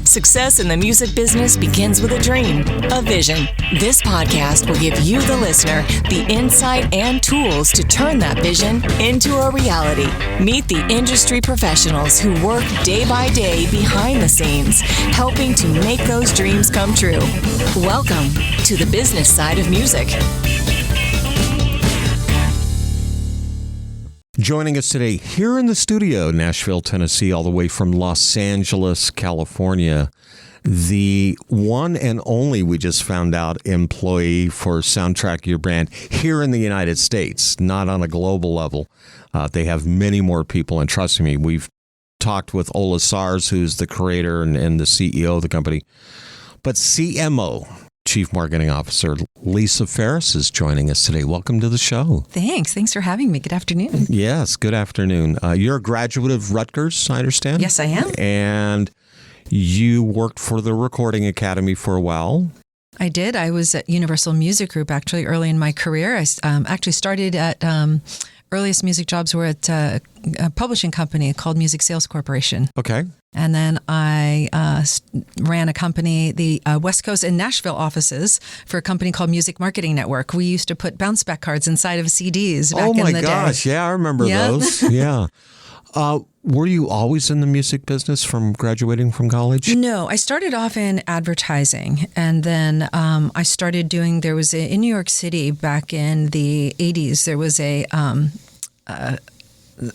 Success in the music business begins with a dream, a vision. This podcast will give you, the listener, the insight and tools to turn that vision into a reality. Meet the industry professionals who work day by day behind the scenes, helping to make those dreams come true. Welcome to the business side of music. Joining us today here in the studio, Nashville, Tennessee, all the way from Los Angeles, California, the one and only, we just found out, employee for Soundtrack Your Brand here in the United States, not on a global level. They have many more people, and trust me, we've talked with Ola Sars, who's the creator and the CEO of the company. But CMO, Chief Marketing Officer Lisa Farris, is joining us today. Welcome to the show. Thanks for having me. Good afternoon. Yes, good afternoon. You're a graduate of Rutgers, I understand? Yes, I am. And you worked for the Recording Academy for a while. I did. I was at Universal Music Group actually early in my career. I actually started at earliest music jobs were at a publishing company called Music Sales Corporation. Okay. And then I ran a company, the West Coast and Nashville offices for a company called Music Marketing Network. We used to put bounce back cards inside of CDs back in the day. Oh my gosh. Yeah, I remember those. Yeah. Were you always in the music business from graduating from college? No, I started off in advertising, and then I started doing, in New York City back in the 80s, there was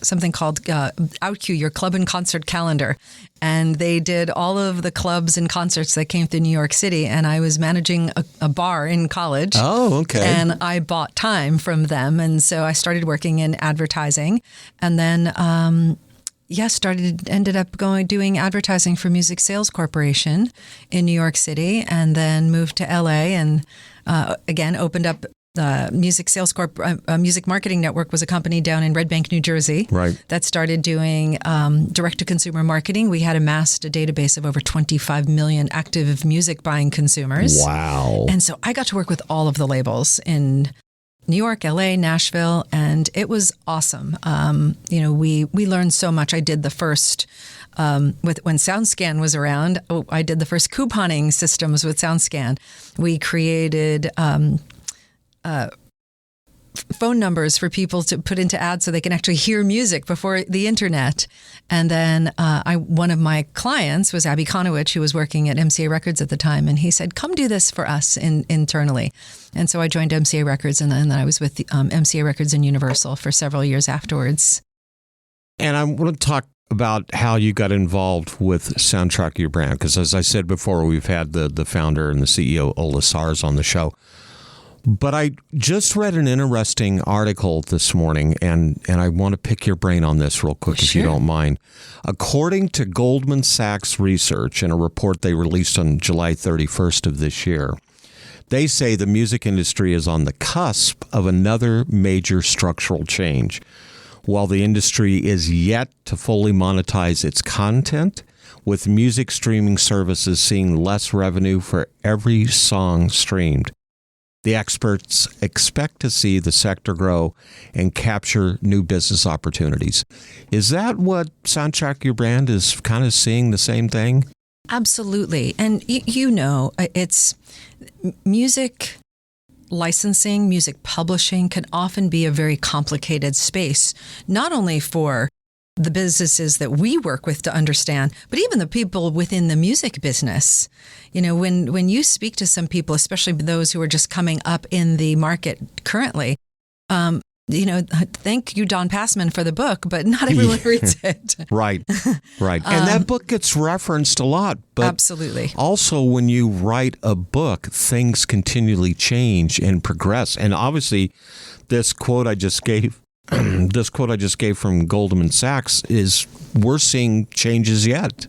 something called OutQ, your club and concert calendar. And they did all of the clubs and concerts that came through New York City. And I was managing a bar in college. Oh, okay. And I bought time from them. And so I started working in advertising. And then, ended up doing advertising for Music Sales Corporation in New York City. And then moved to LA and again opened up Music Sales Corp. Music Marketing Network was a company down in Red Bank, New Jersey, right, that started doing direct-to-consumer marketing. We had amassed a database of over 25 million active music buying consumers. Wow. And so I got to work with all of the labels in New York, LA, Nashville, and it was awesome. We learned so much. I did the first when SoundScan was around. I did the first couponing systems with SoundScan. We created phone numbers for people to put into ads so they can actually hear music before the internet. And then one of my clients was Abby Konowich, who was working at MCA Records at the time. And he said, come do this for us internally. And so I joined MCA Records, and then I was with MCA Records and Universal for several years afterwards. And I want to talk about how you got involved with Soundtrack Your Brand, because as I said before, we've had the founder and the CEO, Ola Sars, on the show. But I just read an interesting article this morning, and I want to pick your brain on this real quick, if you don't mind. According to Goldman Sachs Research, in a report they released on July 31st of this year, they say the music industry is on the cusp of another major structural change. While the industry is yet to fully monetize its content, with music streaming services seeing less revenue for every song streamed, the experts expect to see the sector grow and capture new business opportunities. Is that what Soundtrack Your Brand is kind of seeing, the same thing? Absolutely. And it's music licensing, music publishing can often be a very complicated space, not only for the businesses that we work with to understand, but even the people within the music business. When you speak to some people, especially those who are just coming up in the market currently, thank you, Don Passman, for the book, but not everyone reads it. Right. And that book gets referenced a lot. But absolutely. Also, when you write a book, things continually change and progress. And obviously, this quote I just gave from Goldman Sachs is, we're seeing changes yet.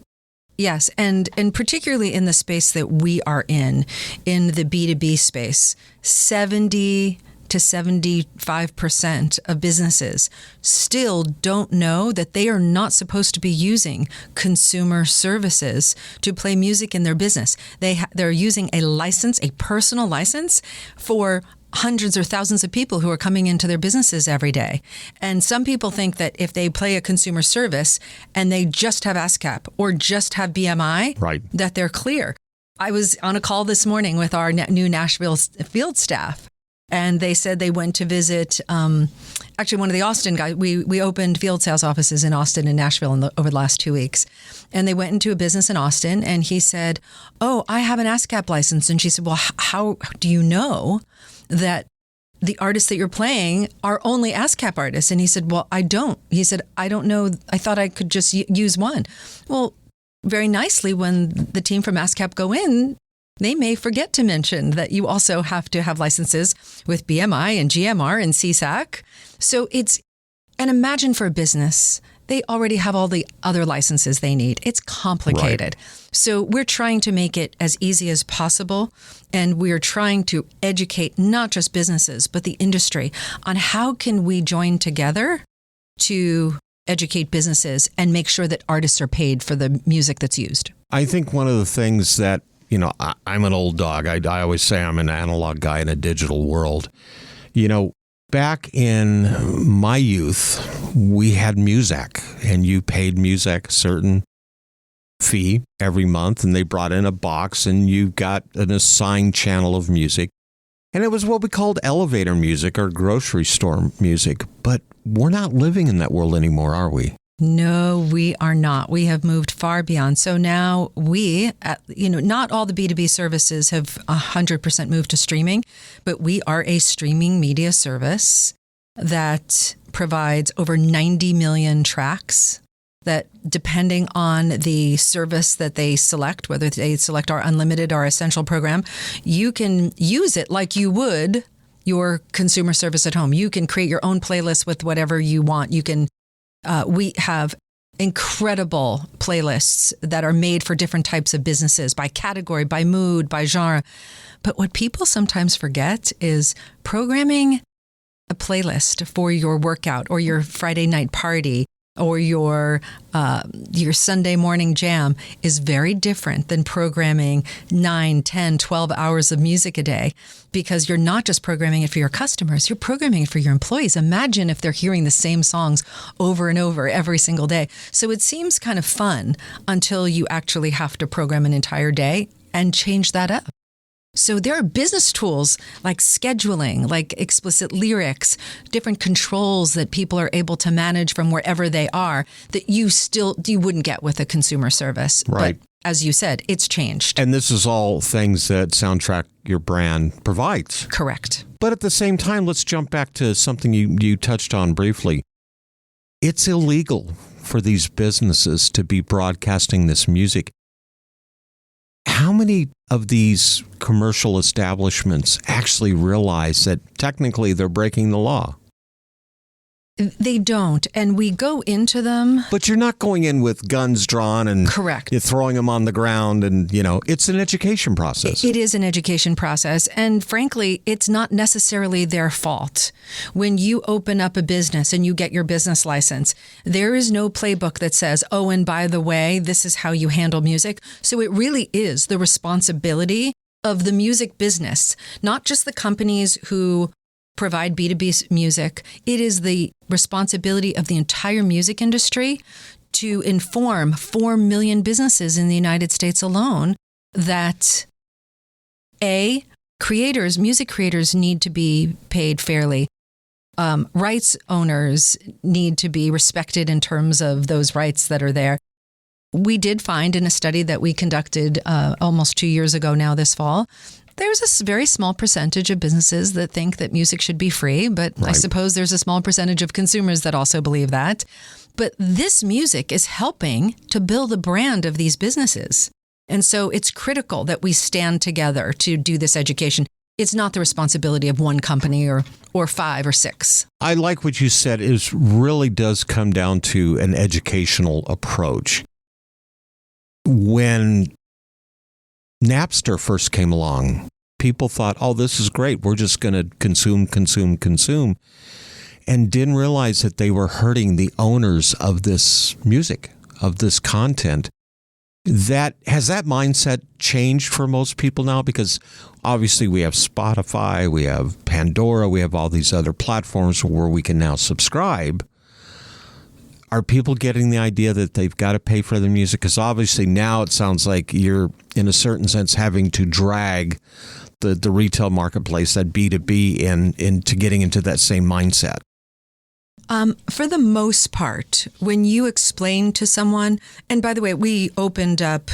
Yes, and particularly in the space that we are in the B2B space, 70 to 75% of businesses still don't know that they are not supposed to be using consumer services to play music in their business. They're using a license, a personal license, for hundreds or thousands of people who are coming into their businesses every day. And some people think that if they play a consumer service and they just have ASCAP or just have BMI, Right. that they're clear. I was on a call this morning with our new Nashville field staff, and they said they went to visit, actually one of the Austin guys. We opened field sales offices in Austin and Nashville over the last 2 weeks. And they went into a business in Austin, and he said, "Oh, I have an ASCAP license." And she said, "Well, how do you know that the artists that you're playing are only ASCAP artists?" And he said, "Well, I don't." He said, "I don't know. I thought I could just use one." Well, very nicely, when the team from ASCAP go in, they may forget to mention that you also have to have licenses with BMI and GMR and CSAC. So and imagine for a business, they already have all the other licenses they need. It's complicated. Right. So we're trying to make it as easy as possible. And we're trying to educate not just businesses, but the industry on how can we join together to educate businesses and make sure that artists are paid for the music that's used. I think one of the things that, I'm an old dog. I always say I'm an analog guy in a digital world. Back in my youth, we had Muzak, and you paid Muzak a certain fee every month, and they brought in a box, and you got an assigned channel of music. And it was what we called elevator music or grocery store music. But we're not living in that world anymore, are we? No, we are not. We have moved far beyond. So now not all the B2B services have 100% moved to streaming, but we are a streaming media service that provides over 90 million tracks that, depending on the service that they select, whether they select our unlimited or essential program, you can use it like you would your consumer service at home. You can create your own playlist with whatever you want. You can we have incredible playlists that are made for different types of businesses, by category, by mood, by genre. But what people sometimes forget is programming a playlist for your workout or your Friday night party or your Sunday morning jam is very different than programming 9, 10, 12 hours of music a day, because you're not just programming it for your customers, you're programming it for your employees. Imagine if they're hearing the same songs over and over every single day. So it seems kind of fun until you actually have to program an entire day and change that up. So there are business tools like scheduling, like explicit lyrics, different controls that people are able to manage from wherever they are that you wouldn't get with a consumer service. Right. But as you said, it's changed. And this is all things that Soundtrack Your Brand provides. Correct. But at the same time, let's jump back to something you touched on briefly. It's illegal for these businesses to be broadcasting this music. How many of these commercial establishments actually realize that technically they're breaking the law? They don't. And we go into them. But you're not going in with guns drawn and Correct. You're throwing them on the ground. And, it's an education process. It is an education process. And frankly, it's not necessarily their fault. When you open up a business and you get your business license, there is no playbook that says, oh, and by the way, this is how you handle music. So it really is the responsibility of the music business, not just the companies who provide B2B music. It is the responsibility of the entire music industry to inform 4 million businesses in the United States alone that music creators need to be paid fairly. Rights owners need to be respected in terms of those rights that are there. We did find in a study that we conducted almost 2 years ago now this fall, there's a very small percentage of businesses that think that music should be free, but right. I suppose there's a small percentage of consumers that also believe that. But this music is helping to build a brand of these businesses. And so it's critical that we stand together to do this education. It's not the responsibility of one company or 5 or 6. I like what you said. It really does come down to an educational approach. When Napster first came along, people thought, oh, this is great. We're just going to consume, and didn't realize that they were hurting the owners of this music, of this content. Has that mindset changed for most people now? Because obviously we have Spotify, we have Pandora, we have all these other platforms where we can now subscribe. Are people getting the idea that they've got to pay for the music? Because obviously now it sounds like you're, in a certain sense, having to drag the retail marketplace, that B2B, into getting into that same mindset. For the most part, when you explain to someone, and by the way, we opened up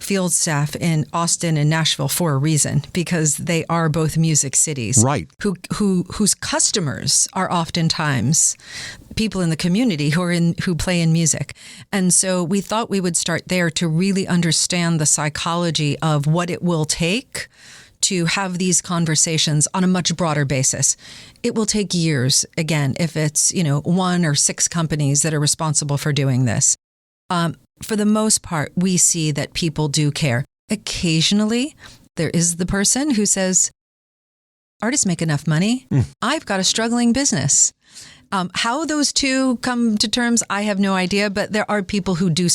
field staff in Austin and Nashville for a reason, because they are both music cities, right? Whose customers are oftentimes people in the community who play in music, and so we thought we would start there to really understand the psychology of what it will take to have these conversations on a much broader basis. It will take years, again, if it's, 1 or 6 companies that are responsible for doing this. For the most part, we see that people do care. Occasionally, there is the person who says, artists make enough money. I've got a struggling business. How those two come to terms, I have no idea, but there are people who do.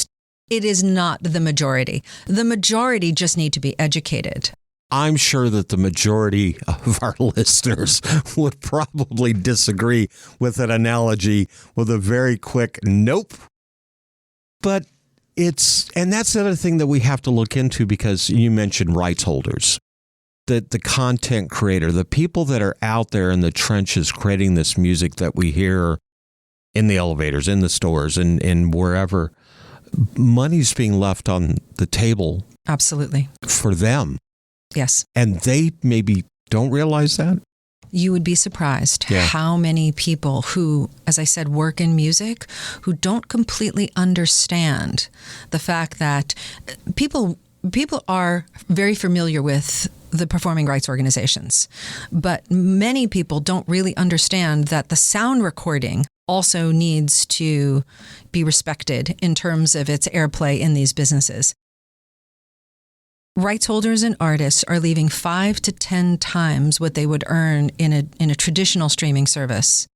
It is not the majority. The majority just need to be educated. I'm sure that the majority of our listeners would probably disagree with an analogy with a very quick nope. But and that's the other thing that we have to look into, because you mentioned rights holders, the content creator, the people that are out there in the trenches creating this music that we hear in the elevators, in the stores, and wherever. Money's being left on the table. Absolutely. For them. Yes. And they maybe don't realize that. You would be surprised how many people who, as I said, work in music, who don't completely understand the fact that people are very familiar with the performing rights organizations, but many people don't really understand that the sound recording also needs to be respected in terms of its airplay in these businesses. Rights holders and artists are leaving 5 to 10 times what they would earn in a traditional streaming service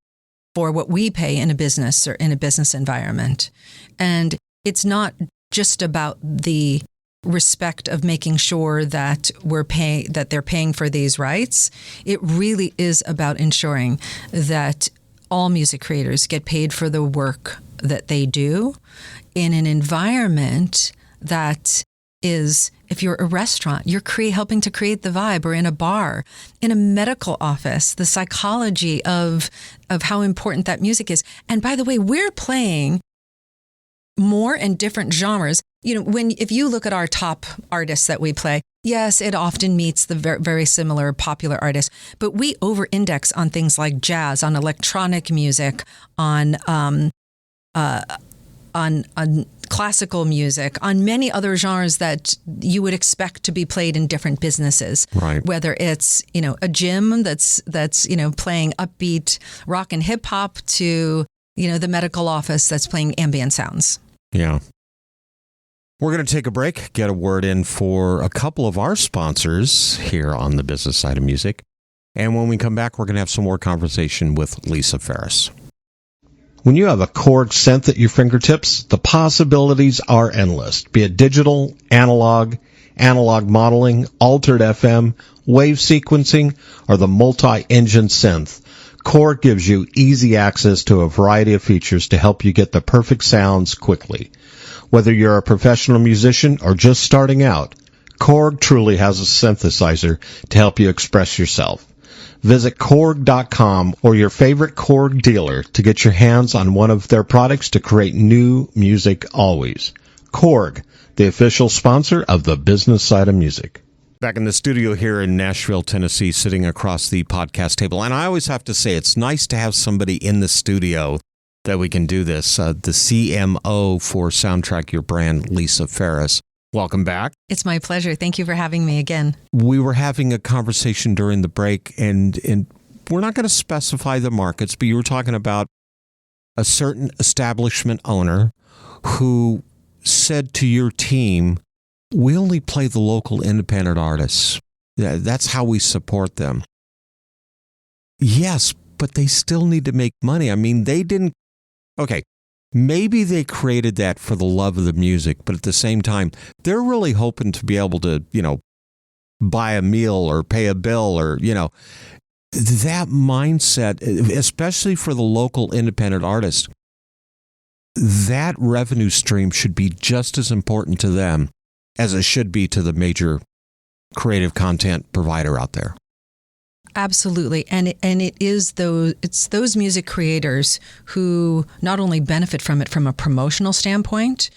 for what we pay in a business or in a business environment. And it's not just about the respect of making sure that that they're paying for these rights. It really is about ensuring that all music creators get paid for the work that they do in an environment that is, if you're a restaurant, you're helping to create the vibe, or in a bar, in a medical office, the psychology of how important that music is. And by the way, we're playing more and different genres. If you look at our top artists that we play, yes, it often meets the very, very similar popular artists, but we over-index on things like jazz, on electronic music, on classical music, on many other genres that you would expect to be played in different businesses. Right. Whether it's, a gym that's playing upbeat rock and hip hop, to, the medical office that's playing ambient sounds. Yeah. We're going to take a break, get a word in for a couple of our sponsors here on the business side of music. And when we come back, we're going to have some more conversation with Lisa Farris. When you have a Korg synth at your fingertips, the possibilities are endless. Be it digital, analog modeling, altered FM, wave sequencing, or the multi-engine synth, Korg gives you easy access to a variety of features to help you get the perfect sounds quickly. Whether you're a professional musician or just starting out, Korg truly has a synthesizer to help you express yourself. Visit Korg.com or your favorite Korg dealer to get your hands on one of their products to create new music always. Korg, the official sponsor of the business side of music. Back in the studio here in Nashville, Tennessee, sitting across the podcast table. And I always have to say, it's nice to have somebody in the studio that we can do this. The CMO for Soundtrack Your Brand, Lisa Farris. Welcome back. It's my pleasure. Thank you for having me again. We were having a conversation during the break, and we're not going to specify the markets, but you were talking about a certain establishment owner who said to your team, we only play the local independent artists. That's how we support them. Yes, but they still need to make money. I mean, they didn't. Okay, maybe they created that for the love of the music, but at the same time, they're really hoping to be able to, buy a meal or pay a bill or, that mindset, especially for the local independent artist, that revenue stream should be just as important to them as it should be to the major creative content provider out there. Absolutely. And it's those music creators who not only benefit from it from a promotional standpoint.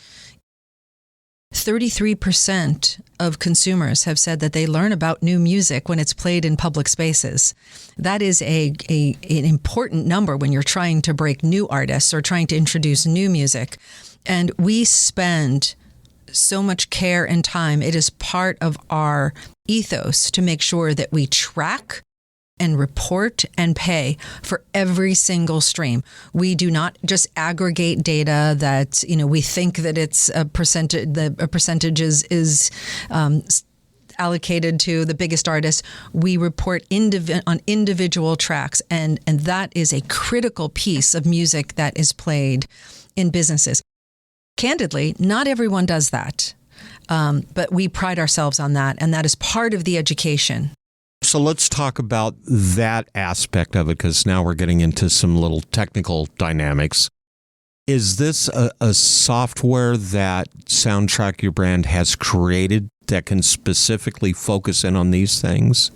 33% of consumers have said that they learn about new music when it's played in public spaces. That is an important number when you're trying to break new artists or trying to introduce new music. And we spend so much care and time. It is part of our ethos to make sure that we track and report and pay for every single stream. We do not just aggregate data that, we think that it's a percentage, a percentage is allocated to the biggest artists. We report on individual tracks, and that is a critical piece of music that is played in businesses. Candidly, not everyone does that, but we pride ourselves on that, and that is part of the education. So let's talk about that aspect of it, because now we're getting into some little technical dynamics. Is this a software that Soundtrack Your Brand has created that can specifically focus in on these things?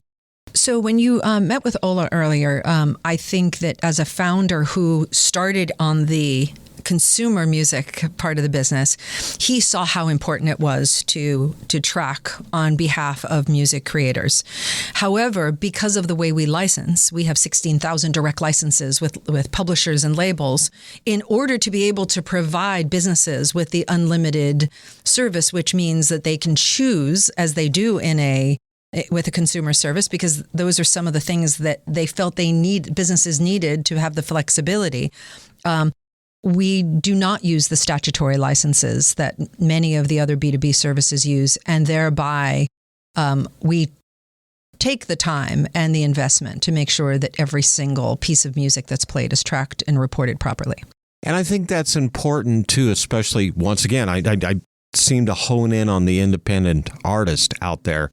So when you met with Ola earlier, I think that as a founder who started on the consumer music part of the business, he saw how important it was to track on behalf of music creators. However, because of the way we license, we have 16,000 direct licenses with publishers and labels in order to be able to provide businesses with the unlimited service, which means that they can choose, as they do with a consumer service, because those are some of the things that they felt businesses needed to have the flexibility. We do not use the statutory licenses that many of the other B2B services use, and thereby we take the time and the investment to make sure that every single piece of music that's played is tracked and reported properly. And I think that's important too, especially, once again, I seem to hone in on the independent artist out there.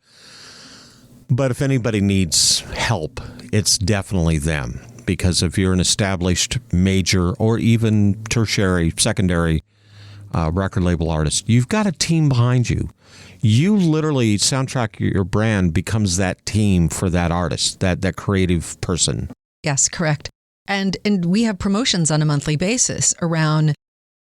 But if anybody needs help, it's definitely them. Because if you're an established major or even tertiary, secondary record label artist, you've got a team behind you. You literally, Soundtrack Your Brand becomes that team for that artist, that creative person. Yes, correct. And we have promotions on a monthly basis around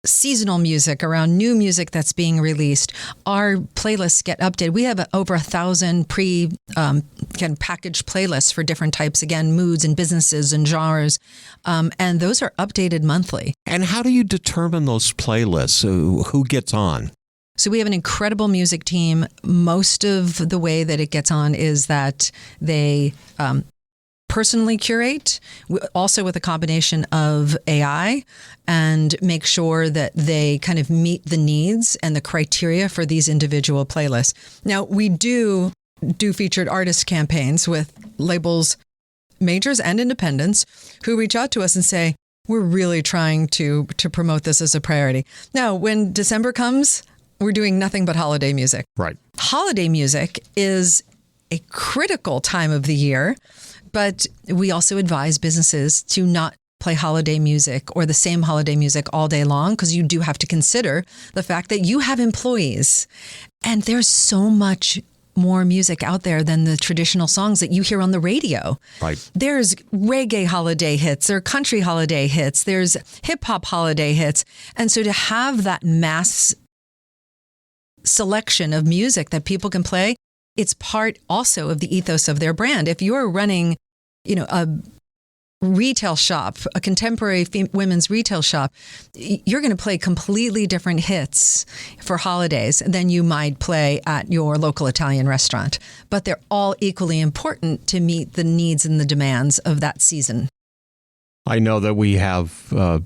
seasonal music, around new music that's being released. Our playlists get updated. We have over 1,000 packaged playlists for different types, again, moods and businesses and genres. And those are updated monthly. And how do you determine those playlists? Who gets on? So we have an incredible music team. Most of the way that it gets on is that they personally curate, also with a combination of AI, and make sure that they kind of meet the needs and the criteria for these individual playlists. Now, we do featured artist campaigns with labels, majors and independents, who reach out to us and say, we're really trying to promote this as a priority. Now, when December comes, we're doing nothing but holiday music. Right. Holiday music is a critical time of the year, but we also advise businesses to not play holiday music or the same holiday music all day long, because you do have to consider the fact that you have employees. And there's so much more music out there than the traditional songs that you hear on the radio. Right. There's reggae holiday hits, there are country holiday hits, there's hip hop holiday hits. And so to have that mass selection of music that people can play, it's part also of the ethos of their brand. If you're running, a retail shop, a contemporary women's retail shop, you're going to play completely different hits for holidays than you might play at your local Italian restaurant. But they're all equally important to meet the needs and the demands of that season. I know that we have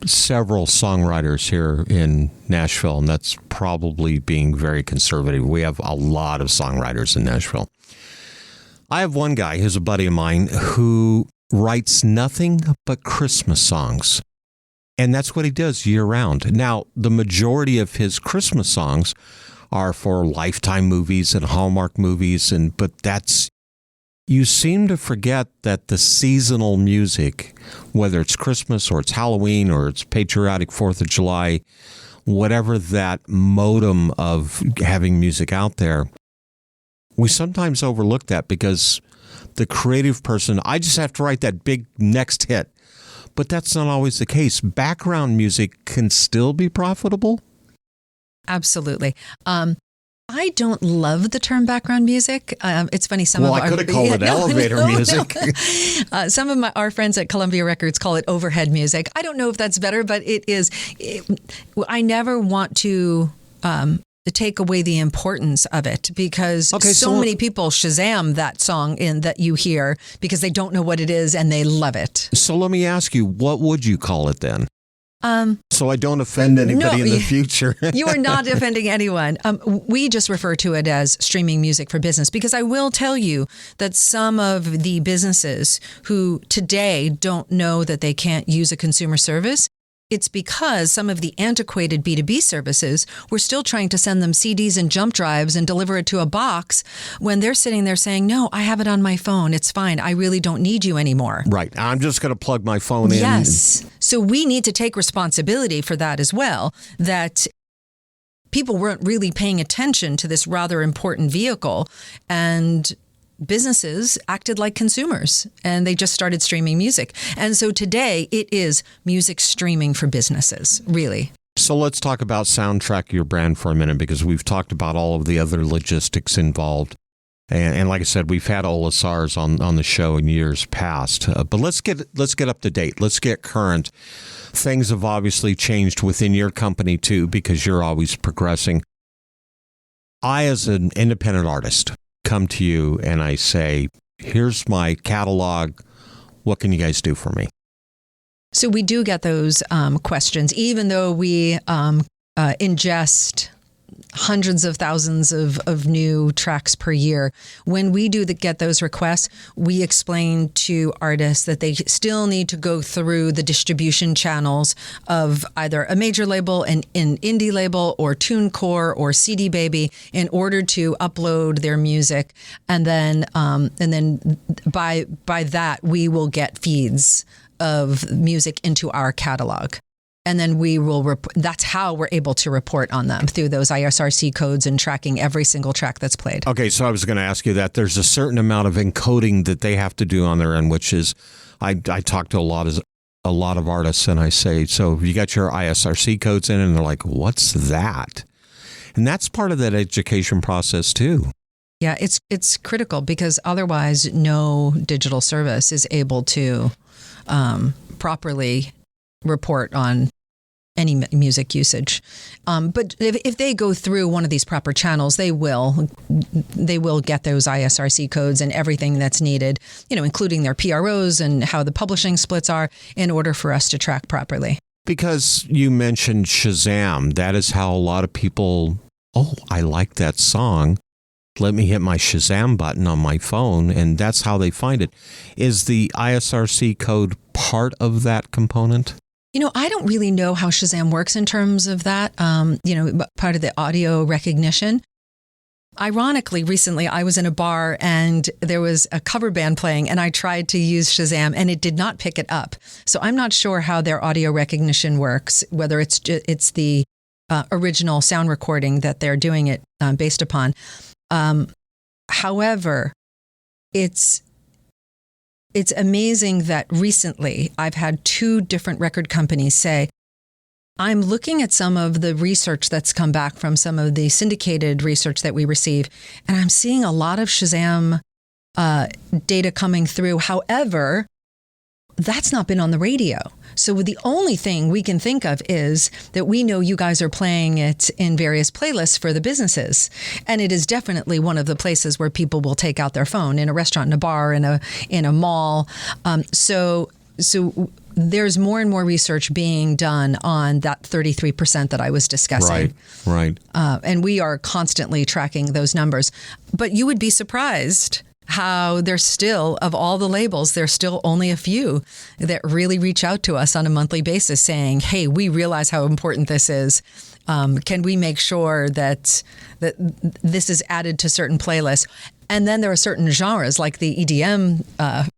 several songwriters here in Nashville, and that's probably being very conservative. We have a lot of songwriters in Nashville. I have one guy who's a buddy of mine who writes nothing but Christmas songs. And that's what he does year round. Now, the majority of his Christmas songs are for Lifetime movies and Hallmark movies, but you seem to forget that the seasonal music, whether it's Christmas or it's Halloween or it's patriotic 4th of July, whatever that modem of having music out there, we sometimes overlook that because the creative person, I just have to write that big next hit. But that's not always the case. Background music can still be profitable. Absolutely. I don't love the term background music. It's funny. I could have called it elevator music. Some of our friends at Columbia Records call it overhead music. I don't know if that's better, but it is. I never want to take away the importance of it because so many people Shazam that song that you hear because they don't know what it is and they love it. So let me ask you, what would you call it then? So I don't offend anybody in the future. You are not offending anyone. We just refer to it as streaming music for business because I will tell you that some of the businesses who today don't know that they can't use a consumer service, it's because some of the antiquated B2B services were still trying to send them CDs and jump drives and deliver it to a box when they're sitting there saying, no, I have it on my phone. It's fine. I really don't need you anymore. Right. I'm just going to plug my phone in. Yes. So we need to take responsibility for that as well, that people weren't really paying attention to this rather important vehicle and businesses acted like consumers and they just started streaming music. And so today it is music streaming for businesses, really. So let's talk about Soundtrack Your Brand for a minute because we've talked about all of the other logistics involved. And like I said, we've had Ola Sars on the show in years past. But let's get up to date. Let's get current. Things have obviously changed within your company too because you're always progressing. I, as an independent artist, come to you and I say, here's my catalog. What can you guys do for me? So we do get those questions, even though we ingest hundreds of thousands of new tracks per year. When we get those requests, we explain to artists that they still need to go through the distribution channels of either a major label, an indie label, or TuneCore or CD Baby in order to upload their music. And then by that, we will get feeds of music into our catalog. And then we will, that's how we're able to report on them through those ISRC codes and tracking every single track that's played. Okay, so I was going to ask you that. There's a certain amount of encoding that they have to do on their end, which is, I talk to a lot of artists and I say, so you got your ISRC codes in? And they're like, what's that? And that's part of that education process too. Yeah, it's critical because otherwise no digital service is able to properly report on any music usage. But if they go through one of these proper channels, they will get those ISRC codes and everything that's needed, including their PROs and how the publishing splits are in order for us to track properly. Because you mentioned Shazam, that is how a lot of people, I like that song. Let me hit my Shazam button on my phone, and that's how they find it. Is the ISRC code part of that component? I don't really know how Shazam works in terms of that, part of the audio recognition. Ironically, recently I was in a bar and there was a cover band playing and I tried to use Shazam and it did not pick it up. So I'm not sure how their audio recognition works, whether it's the original sound recording that they're doing it based upon. However, it's amazing that recently I've had 2 different record companies say, I'm looking at some of the research that's come back from some of the syndicated research that we receive, and I'm seeing a lot of Shazam data coming through. However, that's not been on the radio. So the only thing we can think of is that we know you guys are playing it in various playlists for the businesses. And it is definitely one of the places where people will take out their phone, in a restaurant, in a bar, in a mall. So there's more and more research being done on that 33% that I was discussing. Right. And we are constantly tracking those numbers. But you would be surprised how there's still, of all the labels, there's still only a few that really reach out to us on a monthly basis saying, hey, we realize how important this is. Can we make sure that this is added to certain playlists? And then there are certain genres like the EDM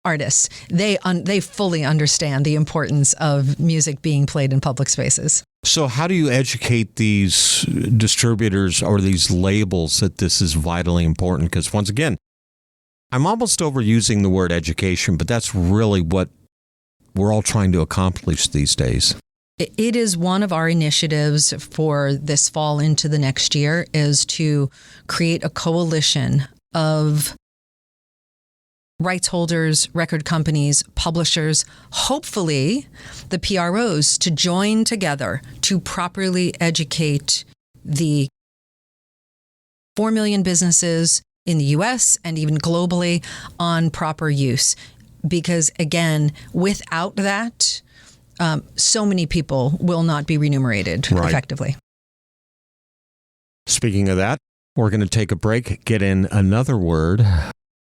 artists. They fully understand the importance of music being played in public spaces. So how do you educate these distributors or these labels that this is vitally important? Because once again, I'm almost overusing the word education, but that's really what we're all trying to accomplish these days. It is one of our initiatives for this fall into the next year is to create a coalition of rights holders, record companies, publishers, hopefully the PROs to join together to properly educate the 4 million businesses in the US and even globally on proper use. Because again, without that, so many people will not be remunerated effectively. Speaking of that, we're going to take a break, get in another word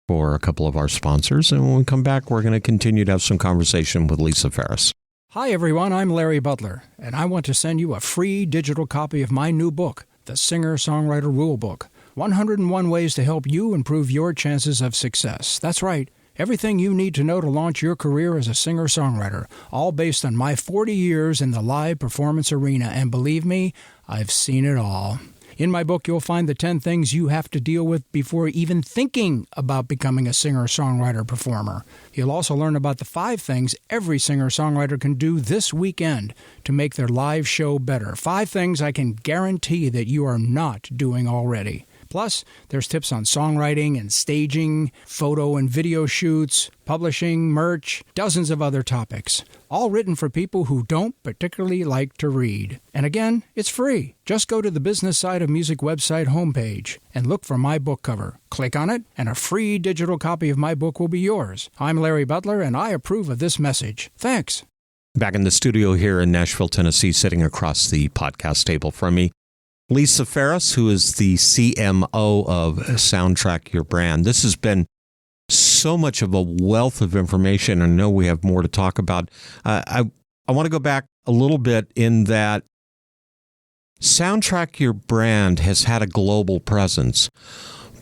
for a couple of our sponsors, and when we come back, we're going to continue to have some conversation with Lisa Farris. Hi, everyone. I'm Larry Butler, and I want to send you a free digital copy of my new book, The Singer-Songwriter Rulebook, 101 Ways to Help You Improve Your Chances of Success. That's right. Everything you need to know to launch your career as a singer-songwriter, all based on my 40 years in the live performance arena, and believe me, I've seen it all. In my book, you'll find the 10 things you have to deal with before even thinking about becoming a singer-songwriter performer. You'll also learn about the 5 things every singer-songwriter can do this weekend to make their live show better. 5 things I can guarantee that you are not doing already. Plus, there's tips on songwriting and staging, photo and video shoots, publishing, merch, dozens of other topics. All written for people who don't particularly like to read. And again, it's free. Just go to the Business Side of Music website homepage and look for my book cover. Click on it, and a free digital copy of my book will be yours. I'm Larry Butler, and I approve of this message. Thanks. Back in the studio here in Nashville, Tennessee, sitting across the podcast table from me, Lisa Farris, who is the CMO of Soundtrack Your Brand. This has been so much of a wealth of information. I know we have more to talk about. I want to go back a little bit in that Soundtrack Your Brand has had a global presence,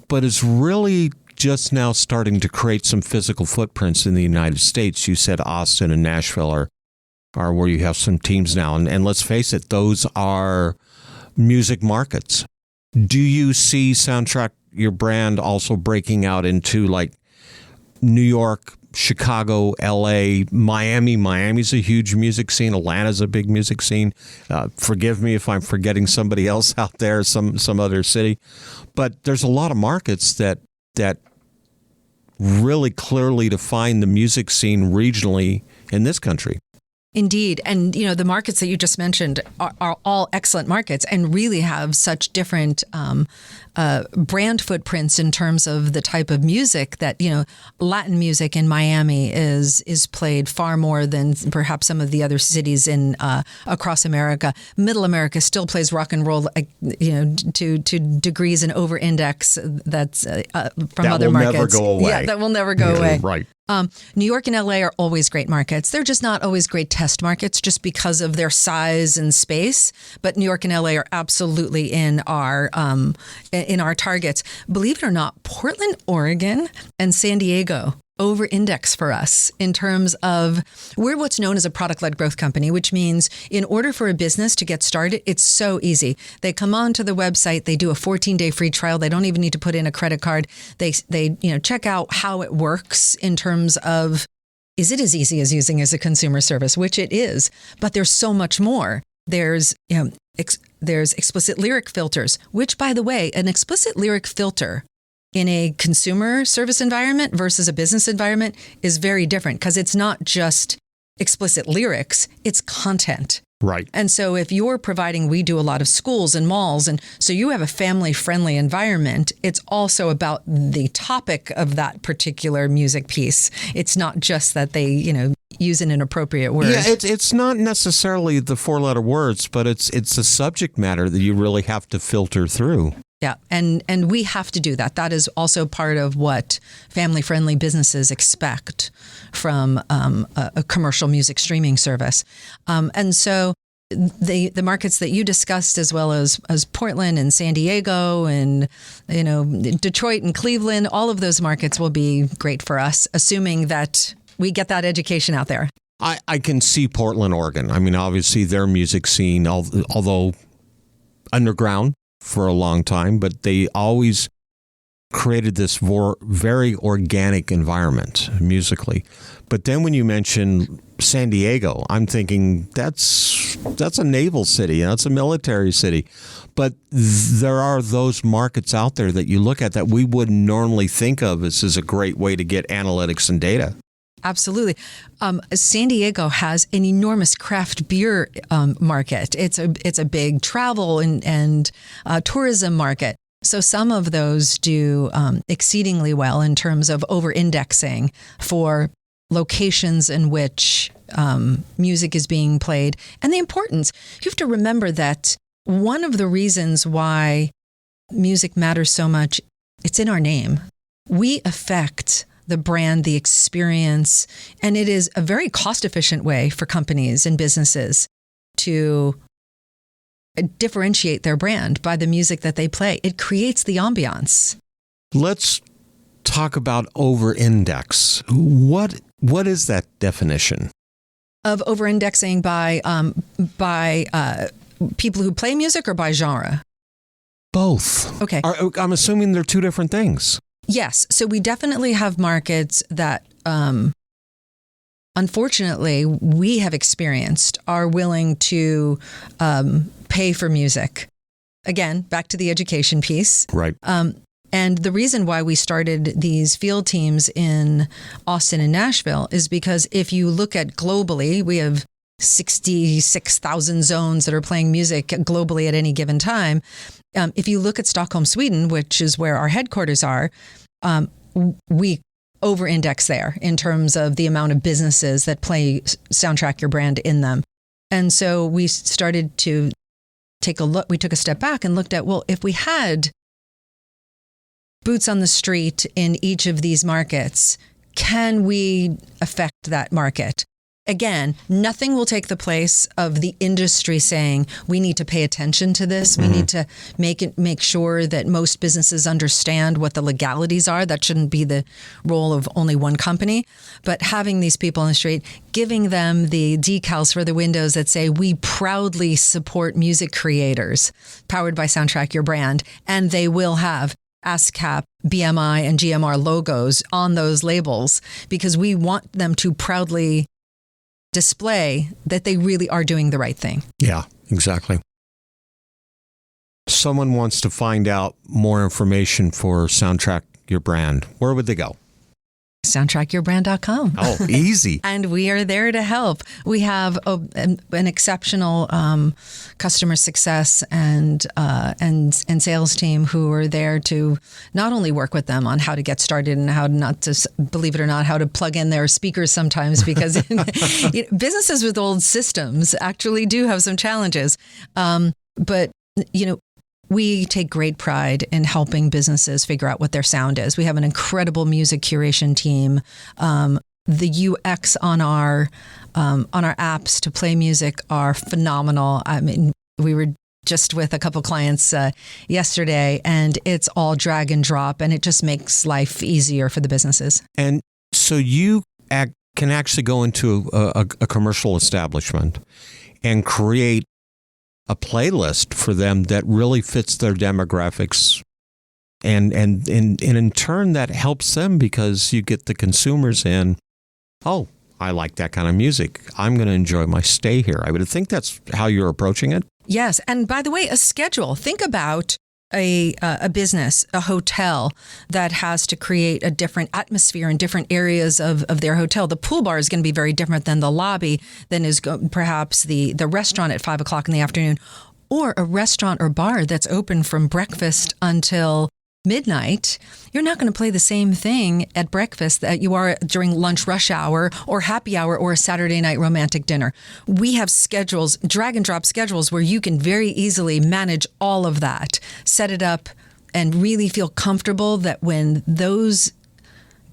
but is really just now starting to create some physical footprints in the United States. You said Austin and Nashville are where you have some teams now. And let's face it, those are music markets. Do you see Soundtrack Your Brand also breaking out into like New York, Chicago, LA, Miami? Miami's a huge music scene. Atlanta's a big music scene. Forgive me if I'm forgetting somebody else out there, some other city. But there's a lot of markets that really clearly define the music scene regionally in this country. Indeed. And, the markets that you just mentioned are all excellent markets and really have such different brand footprints in terms of the type of music that, Latin music in Miami is played far more than perhaps some of the other cities in across America. Middle America still plays rock and roll, to degrees and over-index that's from other markets. That will never go away. Yeah, that will never go away. Right. New York and LA are always great markets. They're just not always great test markets just because of their size and space. But New York and LA are absolutely in our targets. Believe it or not, Portland, Oregon, and San Diego over-index for us in terms of we're what's known as a product-led growth company, which means in order for a business to get started, it's so easy. They come onto the website, they do a 14-day free trial. They don't even need to put in a credit card. They check out how it works in terms of, is it as easy as using as a consumer service, which it is, but there's so much more. There's explicit lyric filters, which, by the way, an explicit lyric filter in a consumer service environment versus a business environment is very different because it's not just explicit lyrics, it's content. Right. And so if you're providing, we do a lot of schools and malls, and so you have a family-friendly environment, it's also about the topic of that particular music piece. It's not just that they, use an inappropriate word. Yeah, it's not necessarily the 4-letter words, but it's the subject matter that you really have to filter through. Yeah, and we have to do that. That is also part of what family-friendly businesses expect from a commercial music streaming service. And so the markets that you discussed, as well as Portland and San Diego and Detroit and Cleveland, all of those markets will be great for us, assuming that we get that education out there. I can see Portland, Oregon. I mean, obviously their music scene, although underground for a long time, but they always created this very organic environment musically. But then when you mention San Diego, I'm thinking that's a naval city, that's a military city. But there are those markets out there that you look at that we wouldn't normally think of as a great way to get analytics and data. Absolutely. San Diego has an enormous craft beer market. It's a big travel and tourism market. So some of those do exceedingly well in terms of over-indexing for locations in which music is being played. And the importance, you have to remember that one of the reasons why music matters so much, it's in our name. We affect the brand, the experience, and it is a very cost-efficient way for companies and businesses to differentiate their brand by the music that they play. It creates the ambiance. Let's talk about over-index. What is that definition? Of over-indexing by people who play music or by genre? Both. Okay. I'm assuming they're two different things. Yes. So we definitely have markets that, unfortunately, we have experienced are willing to pay for music. Again, back to the education piece. Right. And the reason why we started these field teams in Austin and Nashville is because if you look at globally, we have 66,000 zones that are playing music globally at any given time. If you look at Stockholm, Sweden, which is where our headquarters are, we over-index there in terms of the amount of businesses that play Soundtrack Your Brand in them. And so we started to take a look. We took a step back and looked at, well, if we had boots on the street in each of these markets, can we affect that market? Again, nothing will take the place of the industry saying, we need to pay attention to this. We need to make sure that most businesses understand what the legalities are. That shouldn't be the role of only one company. But having these people on the street, giving them the decals for the windows that say, we proudly support music creators, powered by Soundtrack Your Brand. And they will have ASCAP, BMI, and GMR logos on those labels because we want them to proudly display that they really are doing the right thing. Yeah, exactly. Someone wants to find out more information for Soundtrack Your Brand. Where would they go? SoundtrackYourBrand.com. Oh, easy. And we are there to help. We have an exceptional customer success and sales team who are there to not only work with them on how to get started and how not to, believe it or not, how to plug in their speakers sometimes because businesses with old systems actually do have some challenges. But we take great pride in helping businesses figure out what their sound is. We have an incredible music curation team. The UX on our apps to play music are phenomenal. I mean, we were just with a couple clients yesterday, and it's all drag and drop, and it just makes life easier for the businesses. And so you can actually go into a commercial establishment and create a playlist for them that really fits their demographics. And in turn, that helps them because you get the consumers in, oh, I like that kind of music. I'm going to enjoy my stay here. I would think that's how you're approaching it. Yes. And by the way, a schedule. Think about a business, a hotel that has to create a different atmosphere in different areas of their hotel. The pool bar is going to be very different than the lobby, than is perhaps the restaurant at 5 o'clock in the afternoon, or a restaurant or bar that's open from breakfast until midnight. You're not going to play the same thing at breakfast that you are during lunch rush hour or happy hour or a Saturday night romantic dinner. We have schedules, drag and drop schedules, where you can very easily manage all of that, set it up and really feel comfortable that when those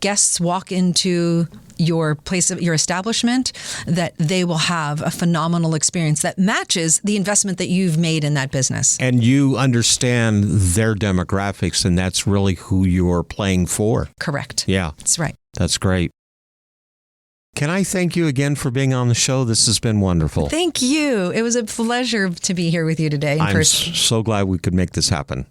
guests walk into your place of your establishment, that they will have a phenomenal experience that matches the investment that you've made in that business. And you understand their demographics, and that's really who you're playing for. Correct. Yeah. That's right. That's great. Can I thank you again for being on the show? This has been wonderful. Thank you. It was a pleasure to be here with you today in person. I'm so glad we could make this happen.